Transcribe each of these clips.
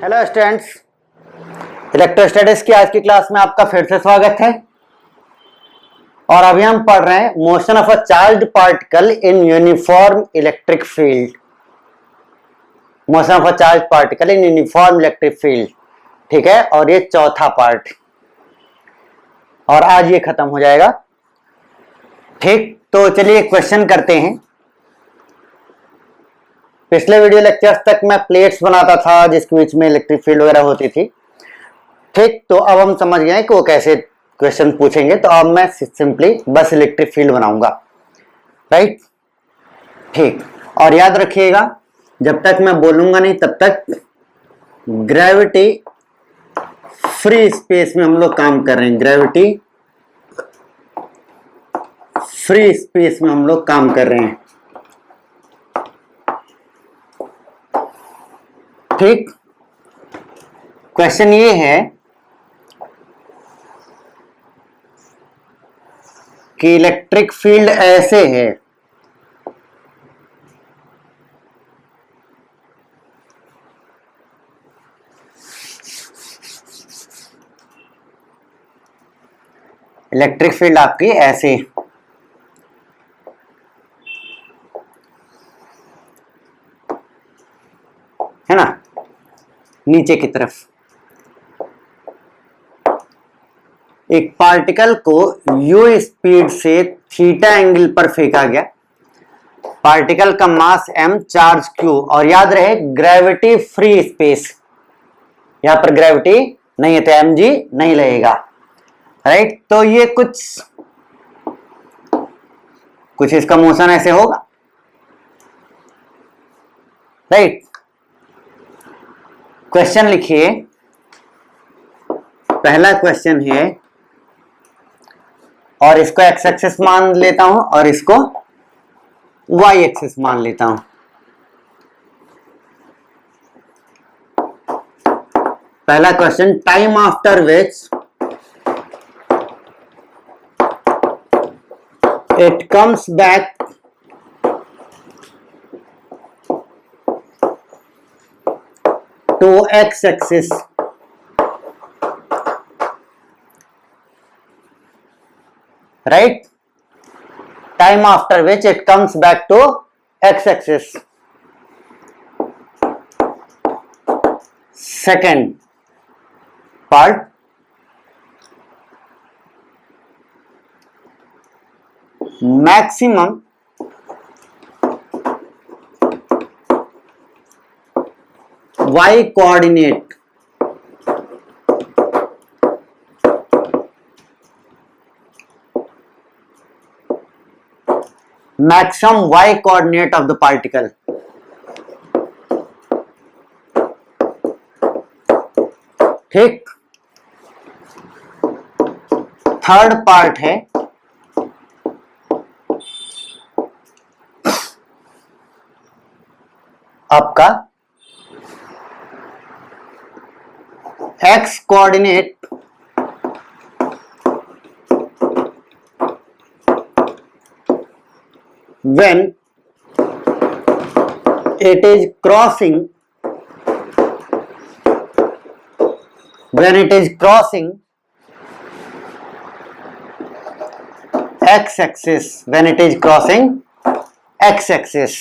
Hello students, electrostatics की आज की क्लास में आपका फिर से स्वागत है। और अभी हम पढ़ रहे हैं motion of a charged particle in uniform electric field. Motion of a charged particle in uniform electric field, ठीक है। और ये चौथा पार्ट, और आज ये खत्म हो जाएगा, ठीक। तो चलिए क्वेश्चन करते हैं। पिछले वीडियो लेक्चर्स तक मैं प्लेट्स बनाता था जिसके बीच में इलेक्ट्रिक फील्ड वगैरह होती थी, ठीक। तो अब हम समझ गए कि वो कैसे क्वेश्चन पूछेंगे, तो अब मैं सिंपली बस इलेक्ट्रिक फील्ड बनाऊंगा, राइट, ठीक। और याद रखिएगा, जब तक मैं बोलूंगा नहीं तब तक ग्रेविटी फ्री स्पेस में हम लोग काम कर रहे हैं। ग्रेविटी फ्री स्पेस में हम लोग काम कर रहे हैं, ठीक। क्वेश्चन ये है कि इलेक्ट्रिक फील्ड ऐसे है, इलेक्ट्रिक फील्ड आपकी ऐसे है ना, नीचे की तरफ। एक पार्टिकल को u स्पीड से थीटा एंगल पर फेंका गया। पार्टिकल का मास m, चार्ज q, और याद रहे ग्रेविटी फ्री स्पेस, यहां पर ग्रेविटी नहीं है तो mg नहीं लगेगा, राइट। तो ये कुछ इसका मोशन ऐसे होगा, राइट। क्वेश्चन लिखिए। पहला क्वेश्चन है, और इसको एक्स एक्सिस मान लेता हूं और इसको वाई एक्सिस मान लेता हूं। पहला question, time after which it comes back to x-axis, right? Time after which it comes back to x-axis. Second part, maximum y coordinate maximum y coordinate of the particle, ठीक। Third part है आपका x coordinate when it is crossing x axis, when it is crossing x axis,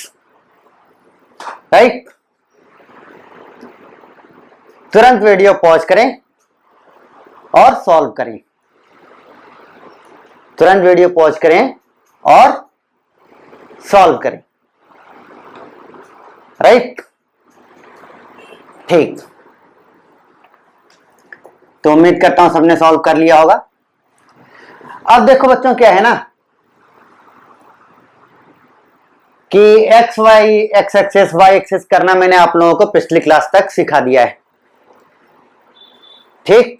right. तुरंत video pause करें और solve करें, तुरंत video pause करें और सॉल्व करें, राइट, ठीक। तो उम्मीद करता हूं सबने सॉल्व कर लिया होगा। अब देखो बच्चों, क्या है ना कि एक्स एक्सिस वाई एक्सिस करना मैंने आप लोगों को पिछली क्लास तक सिखा दिया है, ठीक।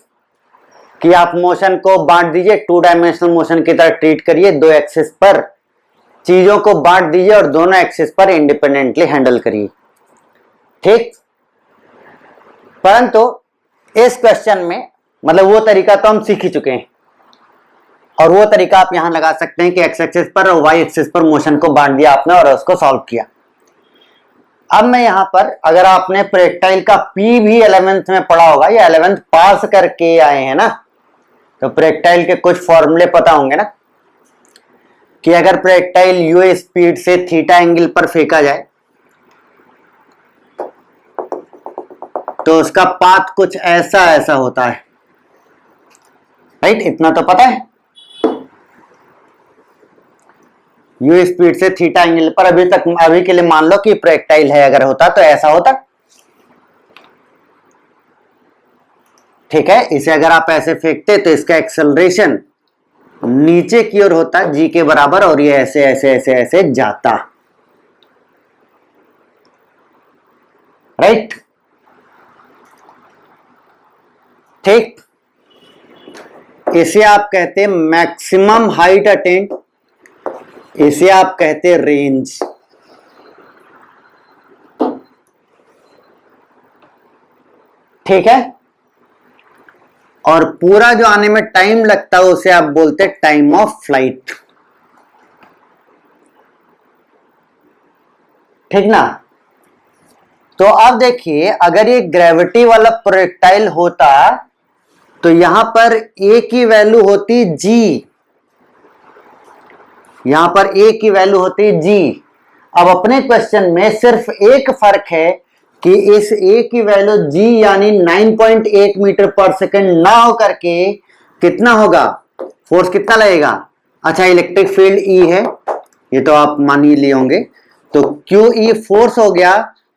कि आप मोशन को बांट दीजिए, टू डायमेंशनल मोशन की तरह ट्रीट करिए, दो एक्सिस पर चीजों को बांट दीजिए और दोनों एक्सिस पर इंडिपेंडेंटली हैंडल करिए, ठीक। परंतु इस क्वेश्चन में मतलब वो तरीका तो हम सीख ही चुके हैं, और वो तरीका आप यहां लगा सकते हैं कि एक्स एक्सिस पर और वाई एक्सिस पर मोशन को बांट दिया आपने और उसको सॉल्व किया। अब मैं यहां पर, अगर आपने प्रोजेक्टाइल का पी भी 11th में पढ़ा होगा या 11th पास करके आए हैं ना, तो प्रोजेक्टाइल के कुछ फॉर्मूले पता होंगे ना, कि अगर प्रोजेक्टाइल यू स्पीड से थीटा एंगल पर फेंका जाए तो उसका पाथ कुछ ऐसा ऐसा होता है, राइट? इतना तो पता है। यू स्पीड से थीटा एंगल पर अभी के लिए मान लो कि प्रोजेक्टाइल है, अगर होता तो ऐसा होता, ठीक है। इसे अगर आप ऐसे फेंकते तो इसका एक्सेलरेशन नीचे की ओर होता जी के बराबर, और ये ऐसे ऐसे ऐसे ऐसे जाता, राइट? ठीक, इसे आप कहते हैं मैक्सिमम हाइट अटेंड, इसे आप कहते हैं रेंज। ठीक है, और पूरा जो आने में टाइम लगता है उसे आप बोलते हैं टाइम ऑफ फ्लाइट, ठीक ना? तो अब देखिए, अगर ये ग्रेविटी वाला प्रोजेक्टाइल होता तो यहां पर ए की वैल्यू होती जी, यहां पर ए की वैल्यू होती जी। अब अपने क्वेश्चन में सिर्फ एक फर्क है कि इस ए की वैल्यू जी यानी 9.8 मीटर पर सेकंड ना हो करके कितना होगा, फोर्स कितना लगेगा? अच्छा, इलेक्ट्रिक फील्ड ई है, ये तो आप मान ही लिए होंगे, तो क्यू ई फोर्स हो गया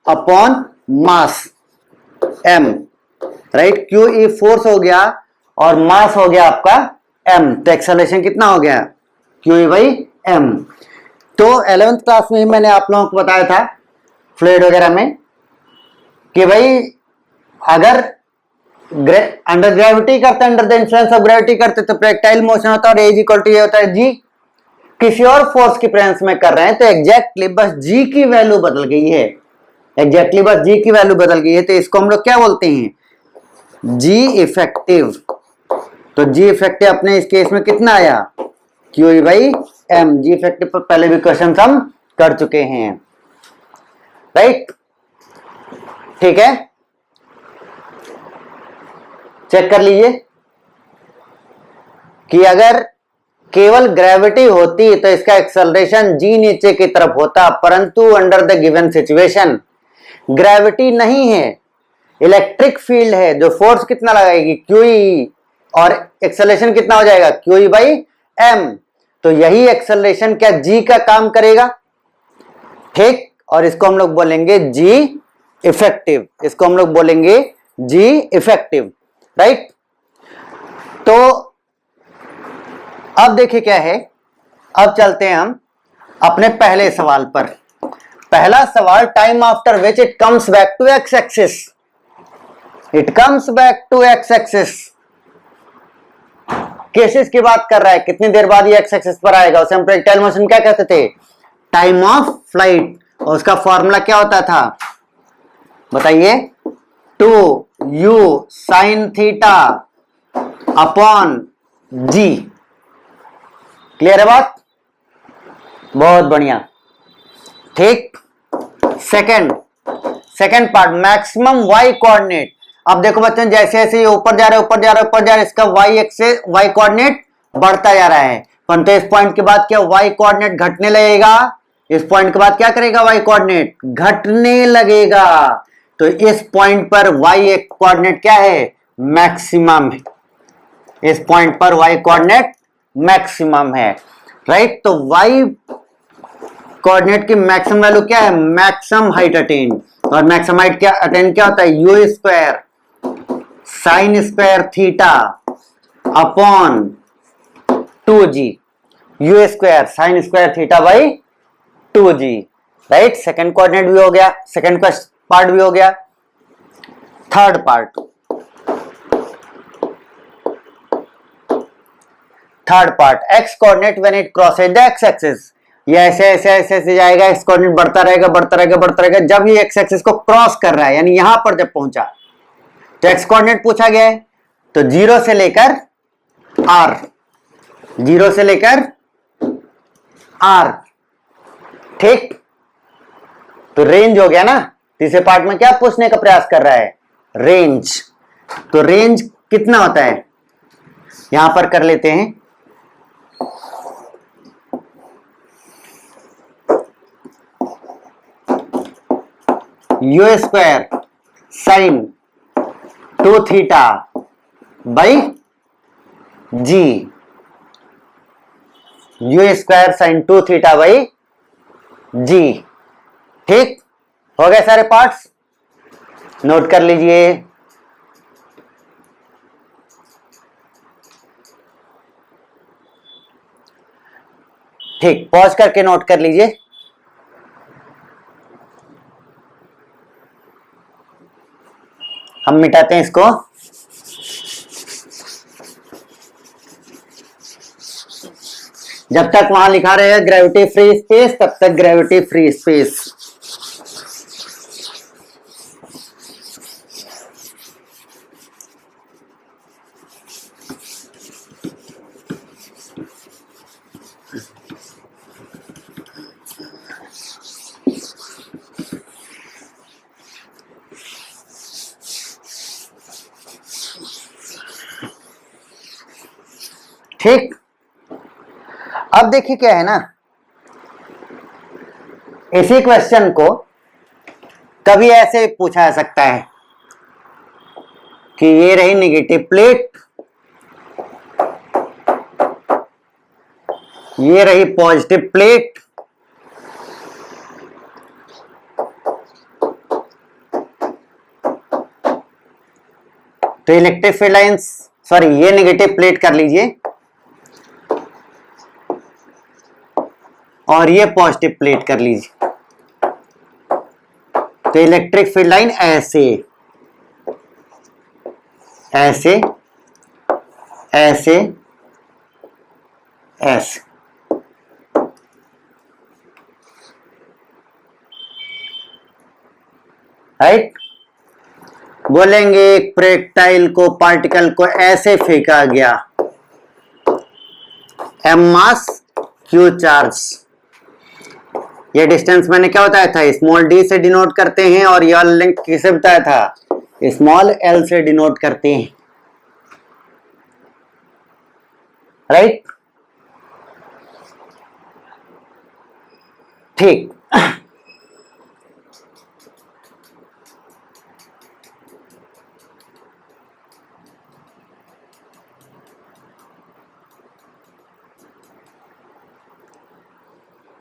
upon mass m, right? Q E force हो गया और मास हो गया आपका एम, तो एक्सेलरेशन कितना हो गया? Q E by m. तो 11th क्लास में ही मैंने आप लोगों को बताया था फ्लूइड वगैरह में कि भाई अगर अंडर ग्रेविटी करते, under the influence of gravity करते तो प्रोजेक्टाइल मोशन होता है और एज इक्वल टू ये होता है जी। किसी और फोर्स की प्रेजेंस में कर रहे हैं तो एग्जैक्टली बस जी की वैल्यू बदल गई है, एग्जैक्टली बस जी की वैल्यू बदल गई है, तो इसको हम लोग क्या बोलते हैं? G effective. तो जी इफेक्टिव अपने इस केस में कितना आया? Q E by m. G effective पर पहले भी क्वेश्चन हम कर चुके हैं, राइट? ठीक है, चेक कर लीजिए कि अगर केवल ग्रेविटी होती तो इसका एक्सेलरेशन जी नीचे की तरफ होता, परंतु under the given situation gravity नहीं है, इलेक्ट्रिक फील्ड है, जो फोर्स कितना लगाएगी? क्यू ई, और एक्सेलरेशन कितना हो जाएगा? Q E by m. तो यही एक्सेलरेशन क्या जी का काम करेगा? ठीक, और इसको हम लोग बोलेंगे जी इफेक्टिव, इसको हम लोग बोलेंगे जी इफेक्टिव, राइट? तो अब देखिए क्या है, अब चलते हैं हम अपने पहले सवाल पर। पहला सवाल, time after which it comes back to x axis, it comes back to x axis, cases की बात कर रहा है, कितनी देर बाद ये एक्स एक्सिस पर आएगा, उसे हम प्रोजेक्टाइल मोशन क्या कहते थे? Time of flight. और उसका फॉर्मूला क्या होता था बताइए? 2u sine theta upon g. Clear है बात? बहुत बढ़िया, ठीक। Second part, maximum y coordinate. अब देखो बच्चों, जैसे जैसे ये ऊपर जा रहा है ऊपर जा रहा है ऊपर जा रहा है, इसका वाई एक्सिस वाई कोऑर्डिनेट बढ़ता जा रहा है, परंतु इस पॉइंट के बाद क्या वाई कोऑर्डिनेट घटने लगेगा? इस पॉइंट के बाद क्या करेगा? वाई कोऑर्डिनेट घटने लगेगा। तो इस पॉइंट पर वाई कोऑर्डिनेट क्या है? मैक्सिमम है। इस पॉइंट पर वाई कोऑर्डिनेट मैक्सिमम है, राइट? तो वाई कोऑर्डिनेट की मैक्सिमम वैल्यू क्या है? Maximum height attain. और मैक्सिमम हाइट क्या अटेन क्या होता है? You square sine square theta upon 2g, you square sine square theta by 2g, right? Second coordinate भी हो गया, सेकंड पार्ट भी हो गया। Third part, x coordinate when it crosses the x axis, ये ऐसे ऐसे ऐसे ऐसे जाएगा, एक्स कोऑर्डिनेट बढ़ता रहेगा बढ़ता रहेगा बढ़ता रहेगा, जब ये एक्स एक्सिस को क्रॉस कर रहा है यानी यहां पर जब पहुंचा तो एक्स कोऑर्डिनेट पूछा गया है, तो 0 से लेकर r, 0 से लेकर r, ठीक? तो रेंज हो गया ना। तीसरे पार्ट में क्या पूछने का प्रयास कर रहा है? रेंज। तो रेंज कितना होता है यहां पर कर लेते हैं। U square sine 2 theta by g. U square sine 2 theta by g. ठीक हो गए सारे पार्ट्स, नोट कर लीजिए। ठीक, पॉज करके नोट कर लीजिए। हम मिटाते हैं इसको। जब तक वहां लिखा रहे ग्रेविटी फ्री स्पेस तब तक ग्रेविटी फ्री स्पेस। ठीक, अब देखिए क्या है ना, इसी क्वेश्चन को कभी ऐसे पूछा जा सकता है कि ये रही नेगेटिव प्लेट, ये रही पॉजिटिव प्लेट, तो इलेक्ट्रिक फील्ड लाइंस, सॉरी ये नेगेटिव प्लेट कर लीजिए और ये पॉजिटिव प्लेट कर लीजिए। तो इलेक्ट्रिक फील्ड लाइन ऐसे ऐसे ऐसे ऐसे। राइट, बोलेंगे एक प्रोजेक्टाइल को, पार्टिकल को ऐसे फेंका गया, एम मास क्यू चार्ज। ये डिस्टेंस मैंने क्या बताया था, स्मॉल डी से डिनोट करते हैं, और यह लेंथ किसे बताया था, स्मॉल एल से डिनोट करते हैं। राइट, ठीक।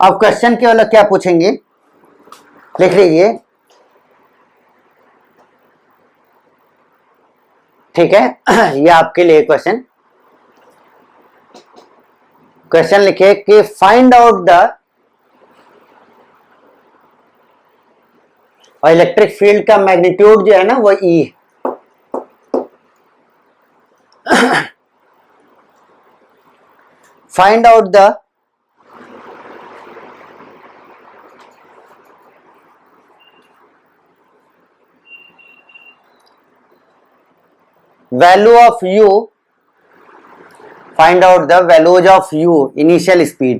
अब क्वेश्चन केवल क्या पूछेंगे, लिख लीजिए। ठीक है, ये आपके लिए क्वेश्चन लिखिए कि find out the electric field का मैग्नीट्यूड जो है ना वो ई है। Find out the value of u, find out the values of u initial speed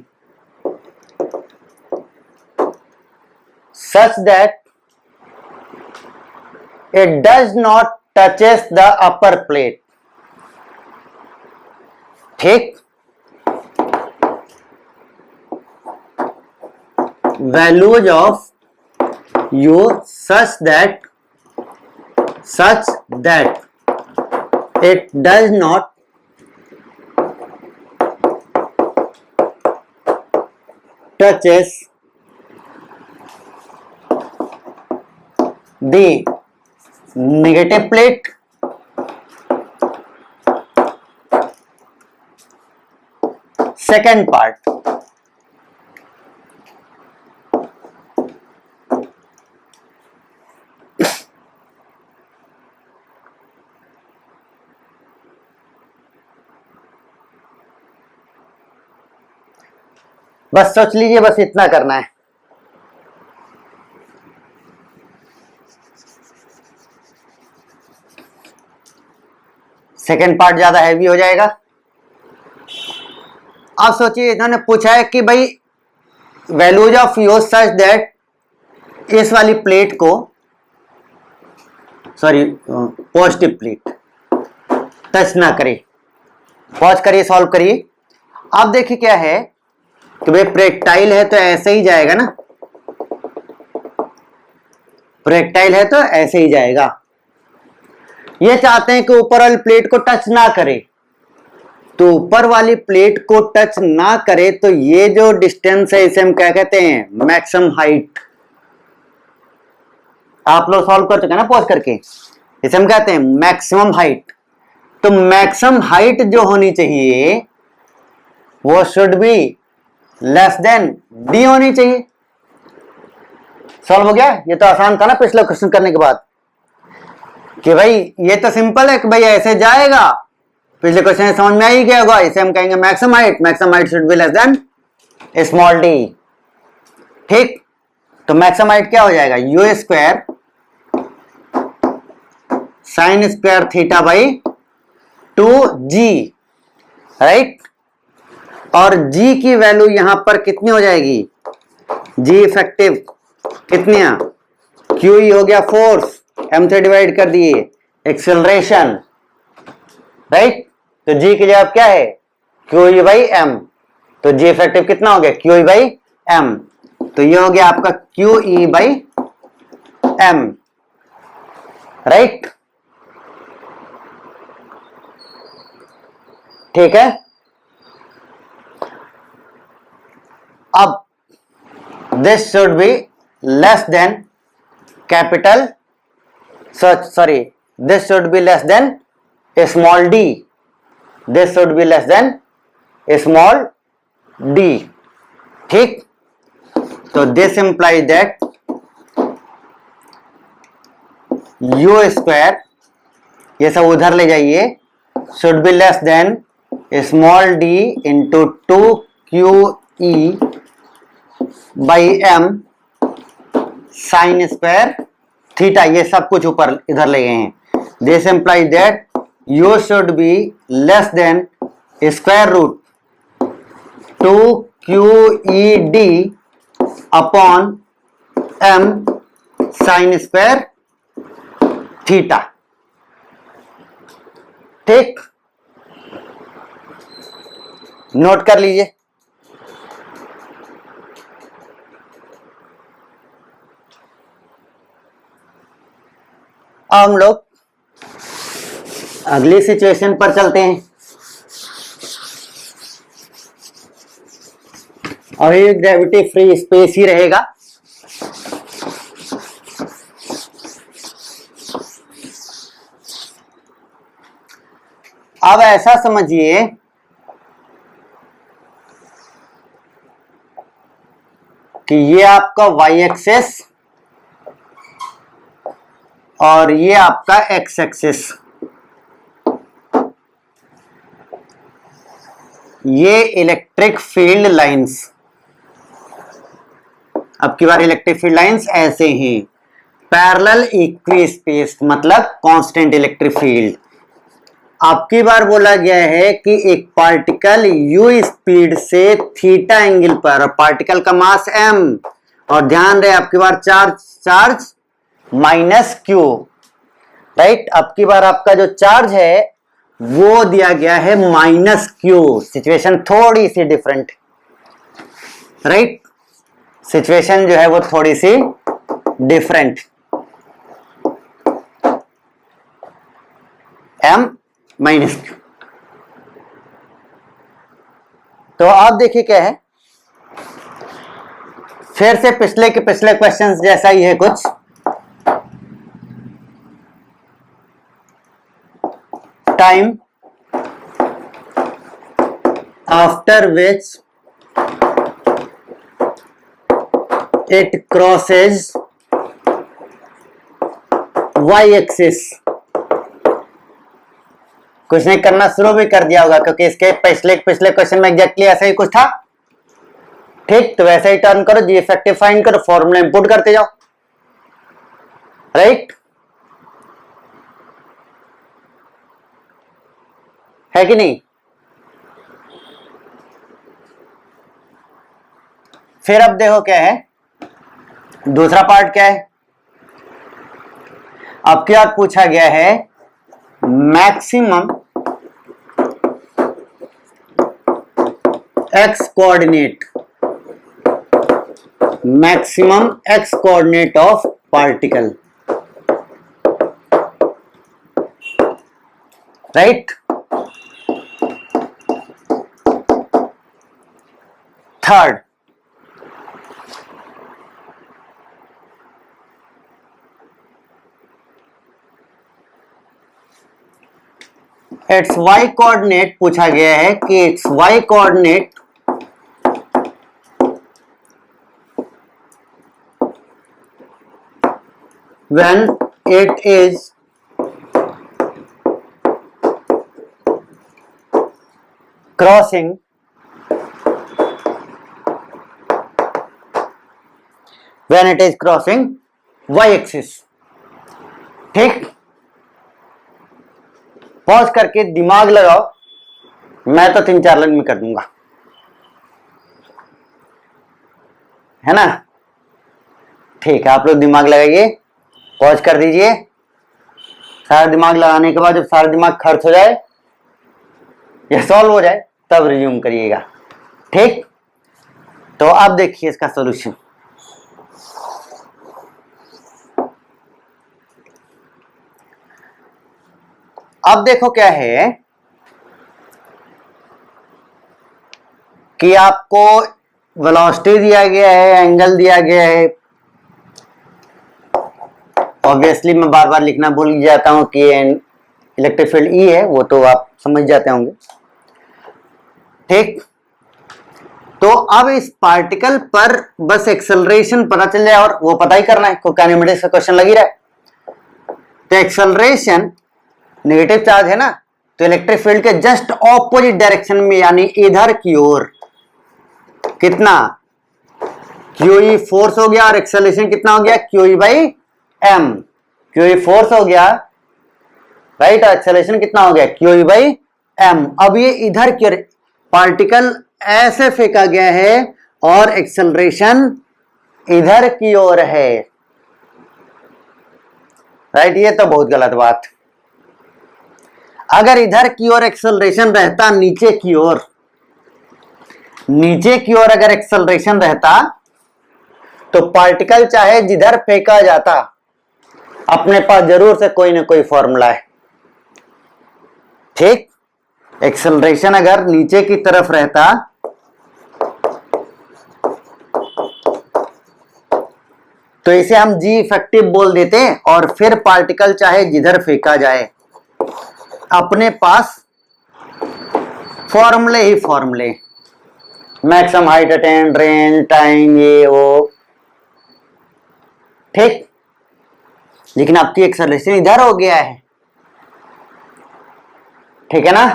such that it does not touches the upper plate. ठीक, values of u such that it does not touches the negative plate second part। बस सोच लीजिए, बस इतना करना है। Second part ज्यादा heavy हो जाएगा। आप सोचिए, इन्होंने पूछा है कि भाई values of you such that इस वाली प्लेट को, सॉरी पॉजिटिव प्लेट टच ना करे। पॉज करिए, सॉल्व करिए। अब देखिए क्या है कि भाई प्रोजेक्टाइल है तो ऐसे ही जाएगा ना, प्रोजेक्टाइल है तो ऐसे ही जाएगा। ये चाहते हैं कि ऊपर वाली प्लेट को टच ना करे, तो ऊपर वाली प्लेट को टच ना करे तो ये जो डिस्टेंस है इसे हम क्या कहते हैं, मैक्सिमम हाइट। आप लोग सॉल्व कर चुके हैं ना पॉज करके, इसे हम कहते हैं मैक्सिमम हाइट। तो मैक्सिमम हाइट जो होनी चाहिए वो should be less then D होनी चाहिए। सॉल्व हो गया। ये तो आसान था ना पिछला क्वेश्चन करने के बाद, कि भाई ये तो सिंपल है कि भाई ऐसे जाएगा। पिछले क्वेश्चन समझ में आ ही गया होगा। इसे हम कहेंगे maximum height should be less than small d. ठीक, तो मैक्सिमम हाइट क्या हो जाएगा, you square sine square theta by 2g, right. और g की वैल्यू यहां पर कितनी हो जाएगी, g इफेक्टिव कितनी, QE हो गया फोर्स, m से डिवाइड कर दिए एक्सेलरेशन, राइट। तो g की जवाब क्या है, QE बाई m। तो g इफेक्टिव कितना हो गया, QE बाई m। तो ये हो गया आपका QE बाई m, राइट। ठीक है। अब this should be less than capital, sorry this should be less than small d, this should be less than small d. ठीक, तो this implies that u square, ये सब उधर ले जाइए, should be less than small d into 2QE by m sine square theta. ये सब कुछ ऊपर इधर ले गए हैं। This implies that u should be less than square root 2QED upon m sine square theta. ठीक, नोट कर लीजिए। अब हम लोग अगली सिचुएशन पर चलते हैं। और ये ग्रेविटी फ्री स्पेस ही रहेगा। अब ऐसा समझिए कि ये आपका वाई एक्सिस और ये आपका एक्स एक्सिस, ये इलेक्ट्रिक फील्ड लाइंस। अब की बार इलेक्ट्रिक फील्ड लाइंस ऐसे हैं, पैरेलल इक्वी स्पेस, मतलब कांस्टेंट इलेक्ट्रिक फील्ड। अब की बार बोला गया है कि एक पार्टिकल u स्पीड से थीटा एंगल पर, पार्टिकल का मास m, और ध्यान रहे आपकी बार चार्ज माइनस q, राइट। अब की बार आपका जो चार्ज है वो दिया गया है माइनस q। सिचुएशन थोड़ी सी डिफरेंट, राइट। सिचुएशन जो है वो थोड़ी सी डिफरेंट। m minus q। तो आप देखिए क्या है, फिर से पिछले क्वेश्चंस जैसा ही है कुछ। Time after which it crosses y axis. कुछ नहीं करना शुरू भी कर दिया होगा, क्योंकि इसके पिछले क्वेश्चन में एग्जैक्टली ऐसा ही कुछ था। ठीक, तो वैसे ही टर्न करो, जी इफेक्टिव फाइंड करो, फॉर्मूला इंपुट करते जाओ, राइट। है कि नहीं। फिर अब देखो क्या है, दूसरा पार्ट क्या है? आपके साथ पूछा गया है maximum x coordinate, maximum x coordinate of particle, right. Third, it's y coordinate पूछा गया है कि it's y coordinate when it is crossing y axis। ठीक, पॉज करके दिमाग लगाओ, मैं तो 3-4 लाइन में कर दूंगा, है ना। ठीक है, आप लोग दिमाग लगाइए, पॉज कर दीजिए। सारा दिमाग लगाने के बाद जब सारा दिमाग खर्च हो जाए या सॉल्व हो जाए तब रिज्यूम करिएगा। ठीक, तो अब देखिए इसका सॉल्यूशन। अब देखो क्या है कि आपको वेलोसिटी दिया गया है, एंगल दिया गया है। ऑब्वियसली मैं बार बार लिखना भूल जाता हूं कि इलेक्ट्रिक फील्ड ई है, वो तो आप समझ जाते होंगे। ठीक, तो अब इस पार्टिकल पर बस एक्सेलरेशन पता चल जाए, और वो पता ही करना है, को काइनेमेटिक्स का क्वेश्चन लग ही रहा है। तो एक्सेलरेशन नेगेटिव चार्ज है ना, तो इलेक्ट्रिक फील्ड के जस्ट ऑपोजिट डायरेक्शन में, यानी इधर की ओर कितना क्यूई फोर्स हो गया, और एक्सेलरेशन कितना हो गया QE by m. QE force हो गया, राइट, और एक्सेलरेशन कितना हो गया क्यूई बाई एम। अब ये इधर की पार्टिकल ऐसे फेंका गया है और एक्सेलरेशन इधर की ओर है, राइट। ये तो बहुत गलत बात। अगर इधर की ओर एक्सेलरेशन रहता, नीचे की ओर, नीचे की ओर अगर एक्सेलरेशन रहता तो पार्टिकल चाहे जिधर फेंका जाता, अपने पास जरूर से कोई ना कोई फॉर्मूला है। ठीक, एक्सेलरेशन अगर नीचे की तरफ रहता तो इसे हम जी इफेक्टिव बोल देते, और फिर पार्टिकल चाहे जिधर फेंका जाए अपने पास फॉर्मूले ही फॉर्मूले, maximum height attain, range, time, ये वो। ठीक, लेकिन आपकी एक्सेलरेशन इधर हो गया है, ठीक है ना,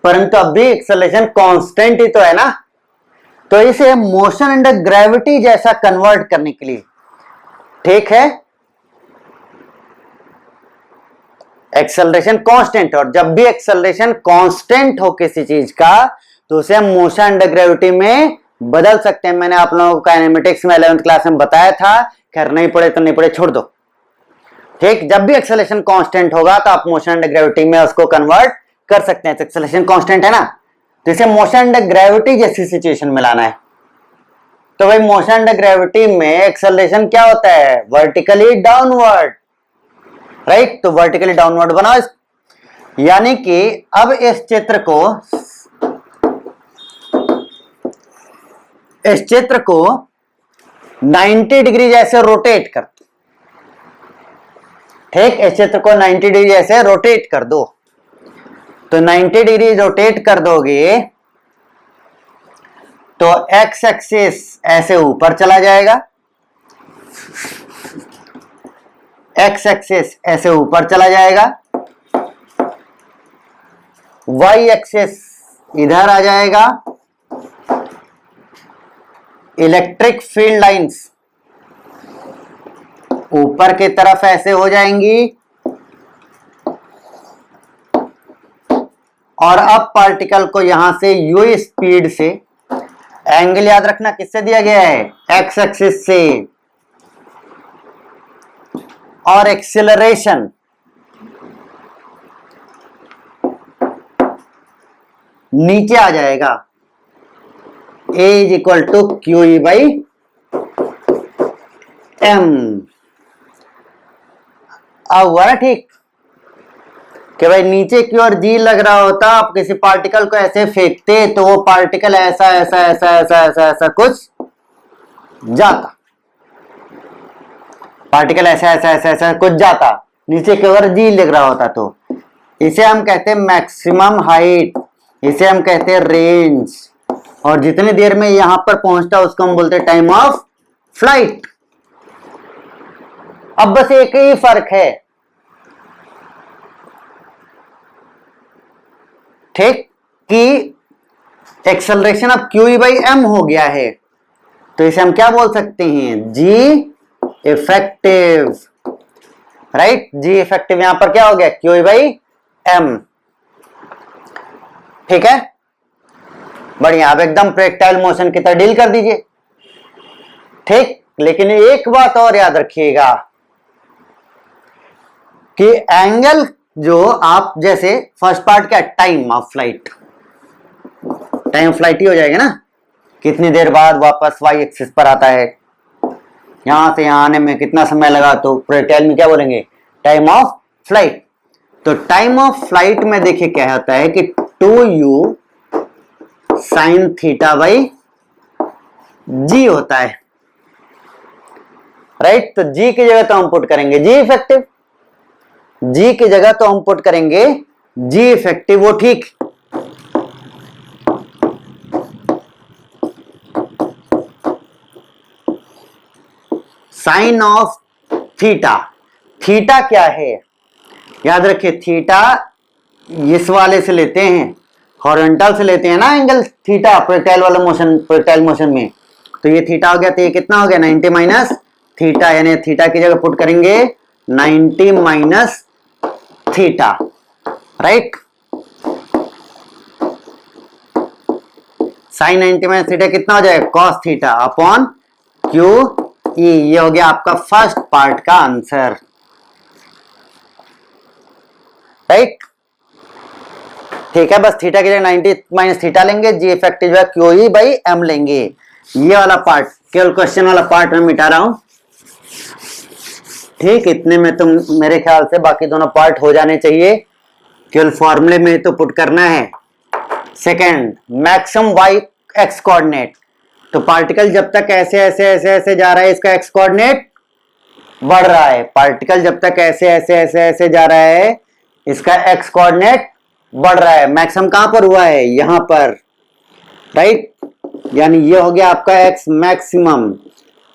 परंतु अब भी एक्सेलरेशन कांस्टेंट ही तो है ना। तो इसे मोशन अंडर ग्रेविटी जैसा कन्वर्ट करने के लिए, ठीक है, एक्सेलरेशन कांस्टेंट, और जब भी एक्सेलरेशन कांस्टेंट हो किसी चीज का तो उसे हम मोशन अंडर ग्रेविटी में बदल सकते हैं। मैंने आप लोगों को काइनेमेटिक्स में 11th क्लास में बताया था, खैर नहीं पढ़े तो नहीं पढ़े, छोड़ दो। ठीक, जब भी एक्सेलरेशन कांस्टेंट होगा तो आप मोशन अंडर ग्रेविटी में उसको कन्वर्ट कर सकते हैं। तो एक्सेलरेशन कांस्टेंट है ना, तो इसे मोशन अंडर ग्रेविटी जैसी सिचुएशन में लाना है। तो भाई मोशन अंडर ग्रेविटी में एक्सेलरेशन क्या होता है, वर्टिकली डाउनवर्ड, राइट। तो वर्टिकली डाउनवर्ड बनाओ, यानी कि अब इस चित्र को 90 डिग्री जैसे रोटेट कर, ठीक, इस चित्र को 90 डिग्री जैसे रोटेट कर दो। तो 90 डिग्री रोटेट कर दोगे तो एक्स एक्सिस ऐसे ऊपर चला जाएगा, एक्स एक्सिस ऐसे ऊपर चला जाएगा, वाई एक्सिस इधर आ जाएगा, इलेक्ट्रिक फील्ड लाइंस ऊपर की तरफ ऐसे हो जाएंगी, और अब पार्टिकल को यहां से यू स्पीड से एंगल याद रखना किससे दिया गया है, एक्स एक्सिस से, और एक्सेलरेशन नीचे आ जाएगा, a is equal to Q E by m. अब हुआ ना ठीक कि भाई नीचे की ओर जी लग रहा होता, आप किसी पार्टिकल को ऐसे फेंकते तो वो पार्टिकल ऐसा ऐसा ऐसा ऐसा ऐसा ऐसा कुछ जाता, पार्टिकल ऐसा ऐसा ऐसा ऐसा कुछ जाता, नीचे की ओर जी लग रहा होता। तो इसे हम कहते हैं मैक्सिमम हाइट, इसे हम कहते हैं रेंज, और जितनी देर में यहां पर पहुंचता उसको हम बोलते हैं टाइम ऑफ फ्लाइट। अब बस एक ही फर्क है, ठीक, कि एक्सेलरेशन अब क्यू ई बाई एम हो गया है, तो इसे हम क्या बोल सकते हैं, जी इफेक्टिव, राइट। जी इफेक्टिव यहां पर क्या हो गया, क्यू ई बाई एम, ठीक है, बढ़िया। अब एकदम प्रोजेक्टाइल मोशन की तरह डील कर दीजिए, ठीक। लेकिन एक बात और याद रखिएगा कि एंगल जो आप, जैसे फर्स्ट पार्ट क्या, time of flight, time of flight ही हो जाएगा ना, कितनी देर बाद वापस वाई एक्सिस पर आता है, यहां से यहां आने में कितना समय लगा, तो प्रोजेक्टाइल में क्या बोलेंगे, टाइम ऑफ फ्लाइट। तो टाइम ऑफ फ्लाइट में देखिए क्या होता है कि 2u साइन थीटा बाई जी होता है, राइट। तो जी की जगह तो हम पुट करेंगे जी इफेक्टिव, जी की जगह तो हम पुट करेंगे जी इफेक्टिव, वो ठीक। साइन ऑफ थीटा, थीटा क्या है याद रखिए, थीटा इस वाले से लेते हैं, हॉरिजॉन्टल से लेते हैं ना एंगल थीटा, प्रोजेक्टाइल वाला मोशन, प्रोजेक्टाइल मोशन में, तो ये थीटा हो गया, तो ये कितना हो गया 90 माइनस थीटा, यानी थीटा की जगह पुट करेंगे 90 minus theta, right. Sine 90 minus theta कितना हो जाएगा, cos theta upon Q E. ये हो गया आपका फर्स्ट पार्ट का आंसर, राइट, ठीक है। बस थीटा की जगह 90 माइनस थीटा लेंगे, जी इफेक्टिव है क्यू ई बाई एम लेंगे। ये वाला पार्ट, केवल क्वेश्चन वाला पार्ट मैं मिटा रहा हूं, ठीक। इतने में तो मेरे ख्याल से बाकी दोनों पार्ट हो जाने चाहिए, केवल फॉर्मूले में तो पुट करना है। Second, maximum y x coordinate, तो पार्टिकल जब तक ऐसे ऐसे ऐसे ऐसे जा रहा है इसका एक्स कोऑर्डिनेट बढ़ रहा है, पार्टिकल जब तक ऐसे ऐसे ऐसे ऐसे जा रहा है इसका एक्स कोऑर्डिनेट बढ़ रहा है। मैक्सिमम कहां पर हुआ है, यहां पर, राइट, यानी ये हो गया आपका एक्स मैक्सिमम,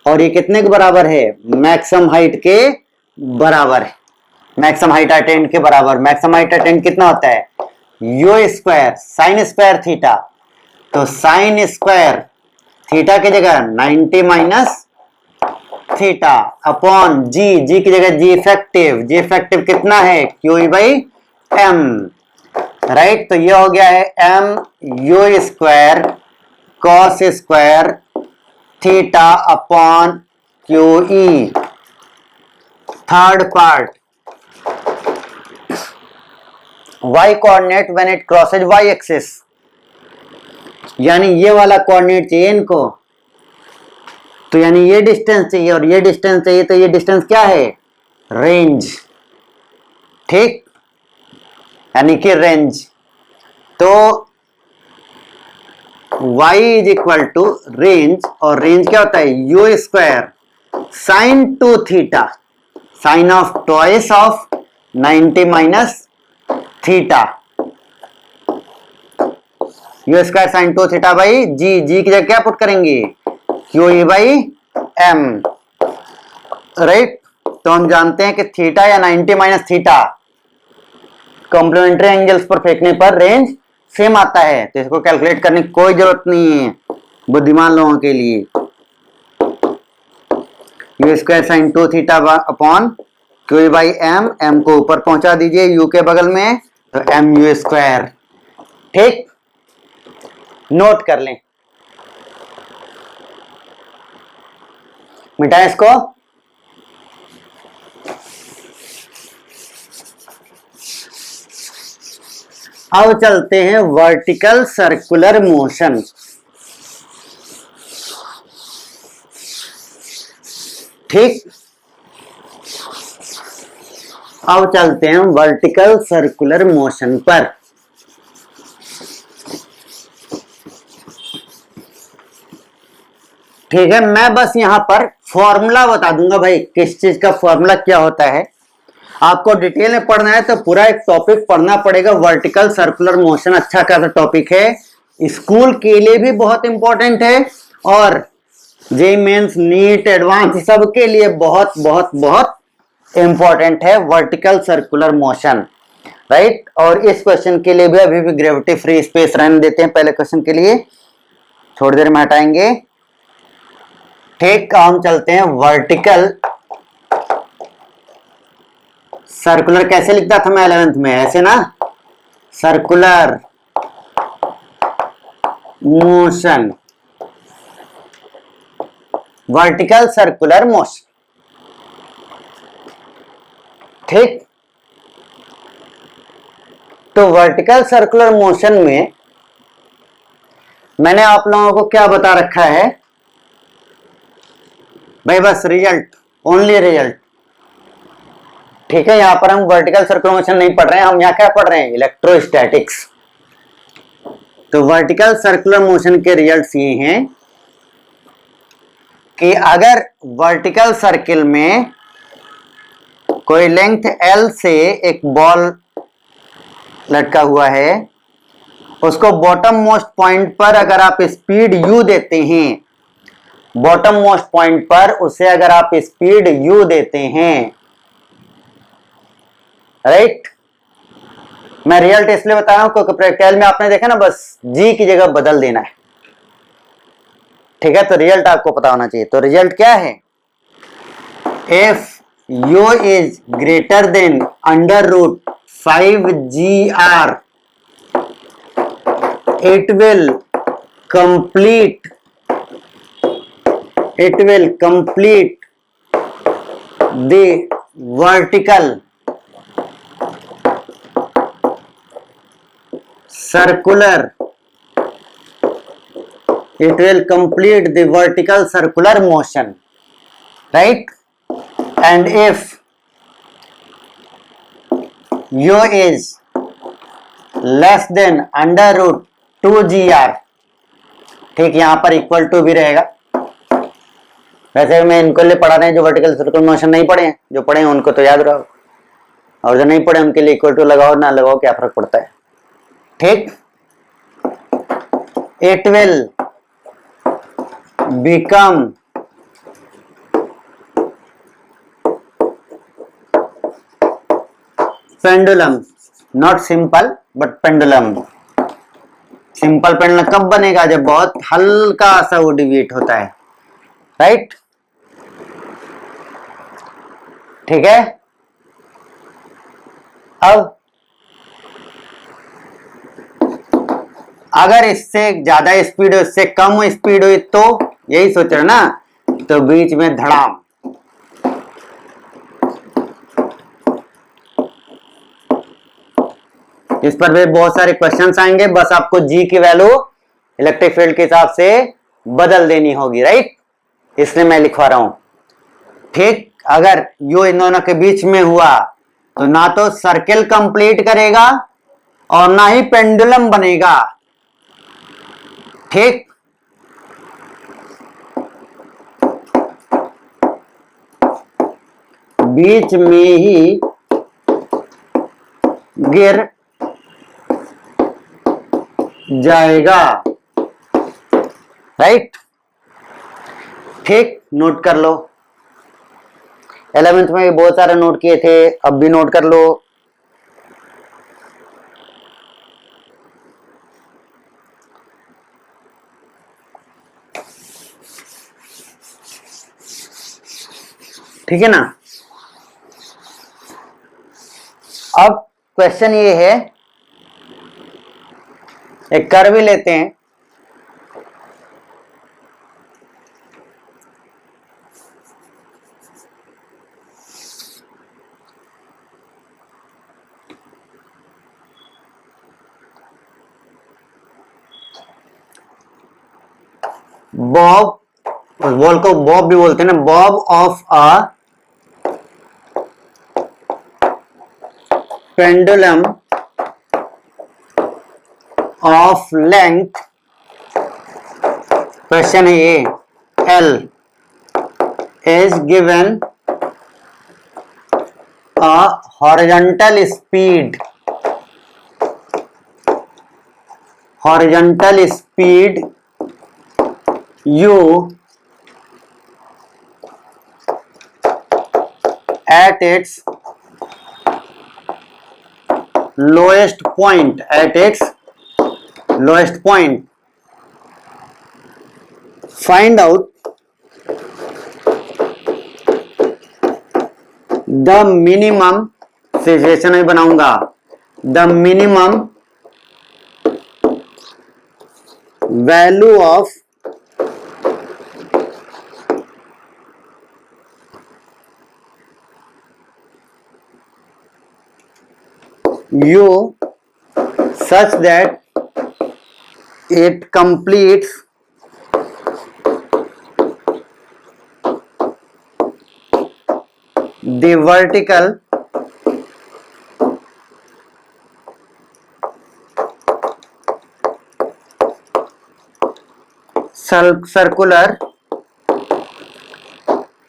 और ये कितने के बराबर है, मैक्सिमम हाइट के बराबर है, मैक्सिमम हाइट अटेंड के बराबर। मैक्सिमम हाइट अटेंड कितना होता है, you square sine square theta, तो साइन स्क्वायर थीटा की जगह 90 माइनस थीटा अपॉन जी, जी की जगह जी इफेक्टिव, जी इफेक्टिव कितना है, Q E by M, right. तो ये हो गया है M you square cos square theta upon Q E. Third part, y coordinate when it crosses y axis, यानी ये वाला कोऑर्डिनेट चाहिए इनको, तो यानी ये डिस्टेंस चाहिए और ये डिस्टेंस चाहिए, तो ये डिस्टेंस क्या है, रेंज, ठीक, यानी कि रेंज। तो y is equal to range, और रेंज क्या होता है, you square sine 2 theta, sine of twice of 90 minus theta, u square sine 2 theta by g, जी की जगह क्या पुट करेंगे, q E by M, right. तो हम जानते हैं कि थीटा या 90 माइनस थीटा कॉम्प्लीमेंट्री एंगल्स पर फेंकने पर रेंज सेम आता है, तो इसको कैलकुलेट करने की कोई जरूरत नहीं है बुद्धिमान लोगों के लिए। U square sine 2 theta upon Q by m, m को ऊपर पहुंचा दीजिए यू के बगल में, तो एम यू स्क्वायर, ठीक, नोट कर लें। मिटाएं इसको। अब चलते हैं वर्टिकल सर्कुलर मोशन। ठीक, अब चलते हैं वर्टिकल सर्कुलर मोशन पर। ठीक है, मैं बस यहां पर फॉर्मूला बता दूंगा भाई, किस चीज का फॉर्मूला क्या होता है। आपको डिटेल में पढ़ना है तो पूरा एक टॉपिक पढ़ना पड़ेगा। वर्टिकल सर्कुलर मोशन अच्छा खासा टॉपिक है, स्कूल के लिए भी बहुत इंपॉर्टेंट है और जेईई मेंस, नीट, एडवांस सबके लिए बहुत बहुत बहुत इंपॉर्टेंट है वर्टिकल सर्कुलर मोशन, राइट। और इस क्वेश्चन के लिए भी अभी भी ग्रेविटी फ्री स्पेस रहने देते हैं, पहले क्वेश्चन के लिए थोड़ी देर में हटाएंगे। ठीक, हम चलते हैं वर्टिकल सर्कुलर। कैसे लिखता था मैं 11th में, ऐसे ना, circular motion, vertical circular motion. ठीक, तो वर्टिकल सर्कुलर मोशन में मैंने आप लोगों को क्या बता रखा है भाई, बस रिजल्ट, ओनली रिजल्ट। ठीक है, यहां पर हम वर्टिकल सर्कुलर मोशन नहीं पढ़ रहे हैं, हम यहां क्या पढ़ रहे हैं, इलेक्ट्रोस्टैटिक्स। तो वर्टिकल सर्कुलर मोशन के रिजल्ट्स ये हैं कि अगर वर्टिकल सर्किल में कोई लेंथ L से एक बॉल लटका हुआ है, उसको बॉटम मोस्ट पॉइंट पर अगर आप स्पीड u देते हैं, बॉटम मोस्ट पॉइंट पर उसे अगर आप स्पीड u देते हैं, राइट। मैं रिजल्ट इसलिए बता रहा हूं क्योंकि प्रैक्टिकल में आपने देखा ना, बस g की जगह बदल देना है। ठीक है, तो रिजल्ट आपको पता होना चाहिए। तो रिजल्ट क्या है, if u is greater than under root 5gr, it will complete the vertical circular, it will complete the vertical circular motion, right. And if u is less than under root 2gr, ठीक, यहां पर equal to भी रहेगा। वैसे मैं इनको लिए पढ़ा रहे हैं जो वर्टिकल सर्कुलर मोशन नहीं पढ़े हैं, जो पढ़े हैं उनको तो याद रहो, और जो नहीं पढ़े उनके लिए इक्वल टू लगाओ ना लगाओ क्या फर्क पड़ता है। ठीक, it will become pendulum, not simple but pendulum. Simple pendulum कब बनेगा, जब बहुत हल्का सा वो डिविएट होता है, राइट। ठीक है, अब अगर इससे ज्यादा स्पीड हो, इससे कम स्पीड हुई तो यही सोच रहे ना, तो बीच में धड़ाम। इस पर भी बहुत सारे क्वेश्चंस आएंगे, बस आपको जी की वैल्यू इलेक्ट्रिक फील्ड के हिसाब से बदल देनी होगी, राइट, इसलिए मैं लिखवा रहा हूं। ठीक, अगर यू इन दोनों के बीच में हुआ तो ना तो सर्किल कंप्लीट करेगा और ना ही पेंडुलम बनेगा। ठीक, बीच में ही गिर जाएगा, राइट। ठीक, नोट कर लो, 11th में भी बहुत सारे नोट किए थे, अब भी नोट कर लो। ठीक है ना। अब क्वेश्चन ये है, एक कर्व लेते हैं, बॉब, उस बॉल को बॉब भी बोलते हैं ना, Bob of a pendulum of length, question है ये, L is given a horizontal speed, horizontal speed u at its lowest point, at its lowest point, find out the minimum, situation में बनाऊंगा, the minimum value of u such that it completes the vertical circular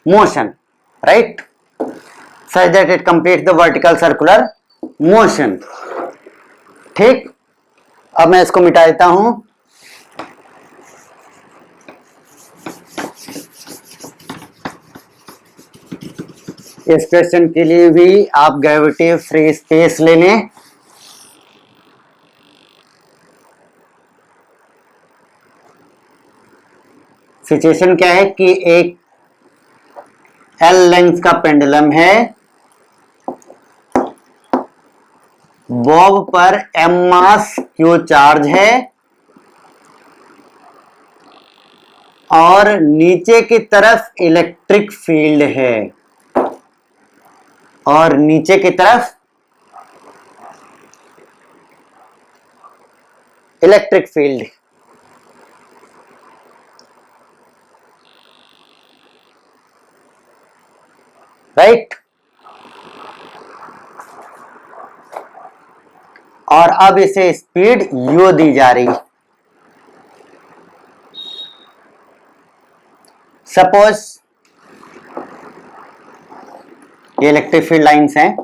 motion, right? Such that it completes the vertical circular motion. ठीक, अब मैं इसको मिटा देता हूं। इस क्वेश्चन के लिए भी आप ग्रेविटी फ्री स्पेस ले लें। सिचुएशन क्या है कि एक एल लेंथ का पेंडुलम है, बॉब पर एम मास क्यू चार्ज है और नीचे की तरफ इलेक्ट्रिक फील्ड है, और नीचे की तरफ इलेक्ट्रिक फील्ड, राइट। और अब इसे स्पीड u दी जा रही। सपोज ये इलेक्ट्रिक फील्ड लाइंस हैं,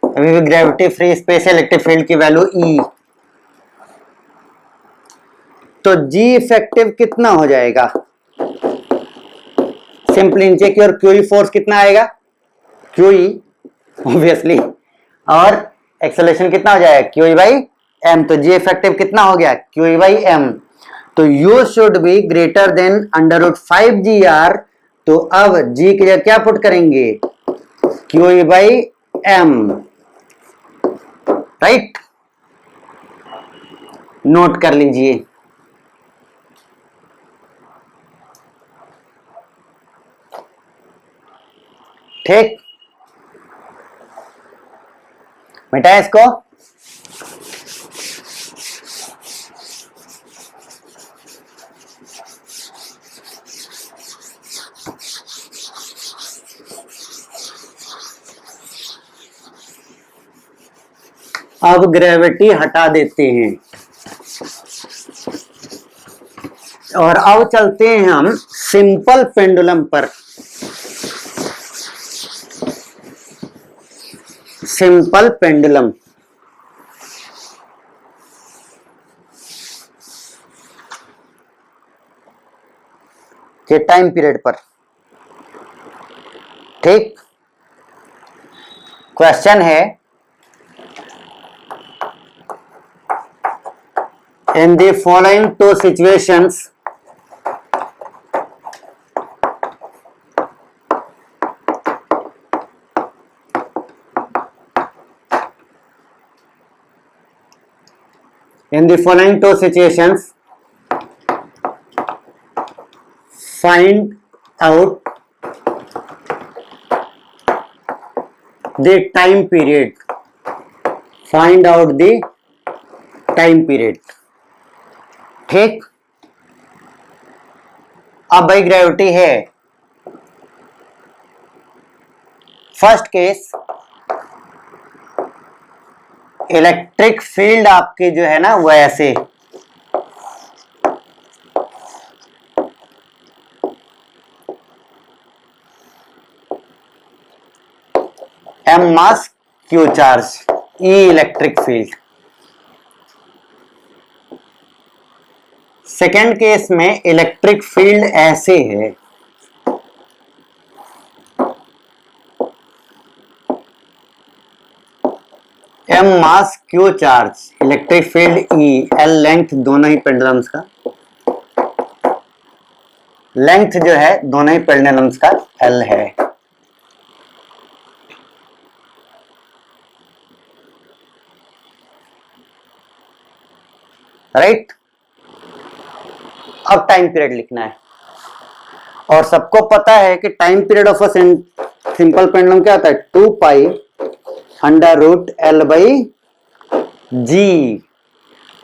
अभी भी ग्रेविटी फ्री स्पेस है, इलेक्ट्रिक फील्ड की वैल्यू E, तो G इफेक्टिव कितना हो जाएगा? सिंपली नीचे की और QE फोर्स कितना आएगा? QE ऑब्वियसली, और एक्सेलरेशन कितना हो जाएगा? QE बाई m, तो G इफेक्टिव कितना हो गया? QE बाई m, तो U should be greater than √5GR, तो अब G की जगह क्या पुट करेंगे? QE by m, right, note कर लीजिए। ठीक, मिटाए इसको। अब ग्रेविटी हटा देते हैं और अब चलते हैं हम सिंपल पेंडुलम पर। सिंपल पेंडुलम के टाइम पीरियड पर। ठीक, क्वेश्चन है, in the following two situations find out the time period, find out the time period. ठीक, अब भाई ग्रेविटी है। फर्स्ट केस, इलेक्ट्रिक फील्ड आपकी जो है ना वो ऐसे, m mass q charge, e electric field. Second case में इलेक्ट्रिक फील्ड ऐसे है, m mass q charge, electric field e, l length दोनों ही पेंडुलम्स का, लेंथ जो है दोनों ही पेंडुलम्स का एल है। राइट, अब टाइम पीरियड लिखना है, और सबको पता है कि time period of a simple pendulum क्या होता है, 2 pi under root l by g,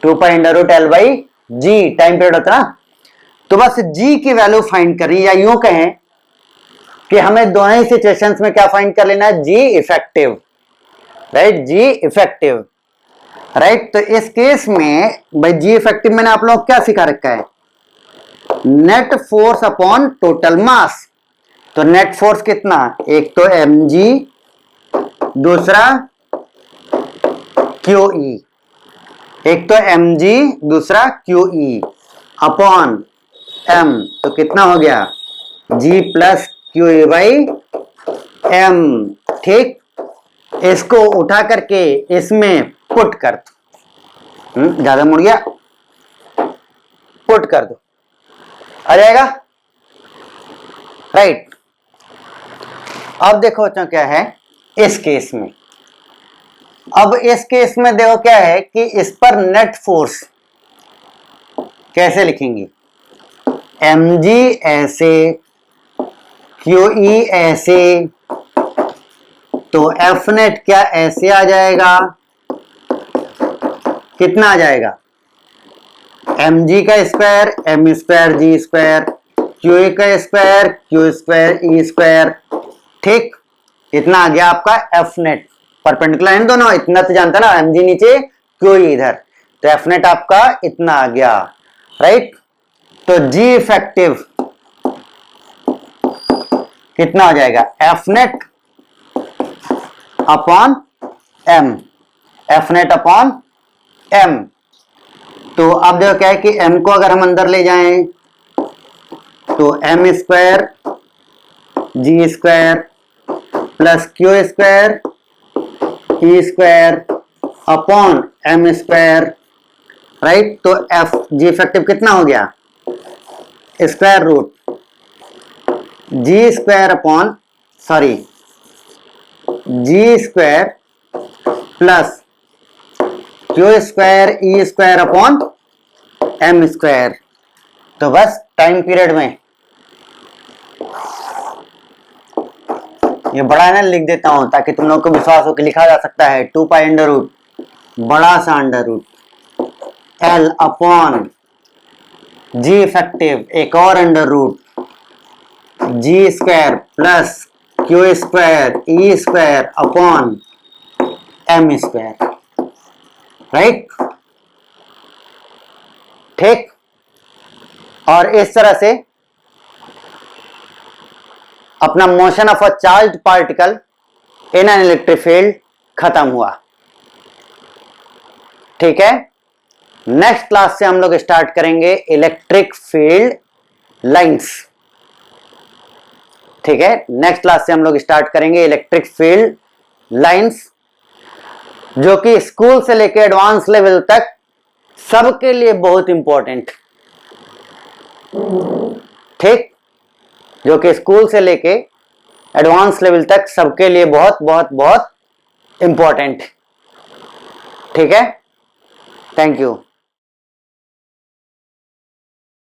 2 pi under root l by g time period होता है ना। तो बस जी की वैल्यू फाइंड करनी, या यूं कहें कि हमें दोनों ही सिचुएशंस में क्या फाइंड कर लेना है, जी इफेक्टिव। राइट, जी इफेक्टिव। राइट, तो इस केस में भाई जी इफेक्टिव मैंने आप लोग क्या सिखा रखा है, net force upon total mass. तो नेट फोर्स कितना, एक तो एम जी, दूसरा क्यू ई, एक तो एम जी दूसरा क्यू ई अपॉन एम, तो कितना हो गया, g plus q E by m. ठीक, इसको उठा करके इसमें पुट कर दो, ज्यादा मुड़ गया, पुट कर दो, आ जाएगा। राइट, अब देखो बच्चों क्या है इस केस में, अब इस केस में देखो क्या है कि इस पर नेट फोर्स कैसे लिखेंगे, एम जी ऐसे, क्यू ई ऐसे, तो एफ नेट क्या ऐसे आ जाएगा, कितना आ जाएगा, एम जी का square M square g square, Q E का square Q square e square. ठीक, इतना आ गया आपका एफ नेट, परपेंडिकुलर इन दोनों, इतना तो जानता ना, एम जी नीचे क्यू ई इधर, तो एफ नेट आपका इतना आ गया। राइट, तो जी इफेक्टिव कितना हो जाएगा, F net upon m, F net upon m. तो अब देखो क्या है कि m को अगर हम अंदर ले जाएं तो m square g square plus q square e square upon m square. Right, तो एफ जी इफेक्टिव कितना हो गया, square root g square upon sorry g square plus q square e square upon m square. तो बस time period में ये बड़ा है ना, लिख देता हूं ताकि तुम लोग को विश्वास हो कि लिखा जा सकता है, 2 पाई अंडर रूट, बड़ा सा under root l upon g effective, एक और under root g square plus q square e square upon m square. Right, ठीक, और इस तरह से अपना motion of a charged particle in an electric field खत्म हुआ। ठीक है, नेक्स्ट क्लास से हम लोग स्टार्ट करेंगे इलेक्ट्रिक फील्ड लाइंस। ठीक है, नेक्स्ट क्लास से हम लोग स्टार्ट करेंगे इलेक्ट्रिक फील्ड लाइंस, जो कि स्कूल से लेकर एडवांस लेवल तक सबके लिए बहुत इंपॉर्टेंट। ठीक, जो कि स्कूल से लेके एडवांस लेवल तक सबके लिए बहुत बहुत बहुत इंपॉर्टेंट। ठीक है, थैंक यू।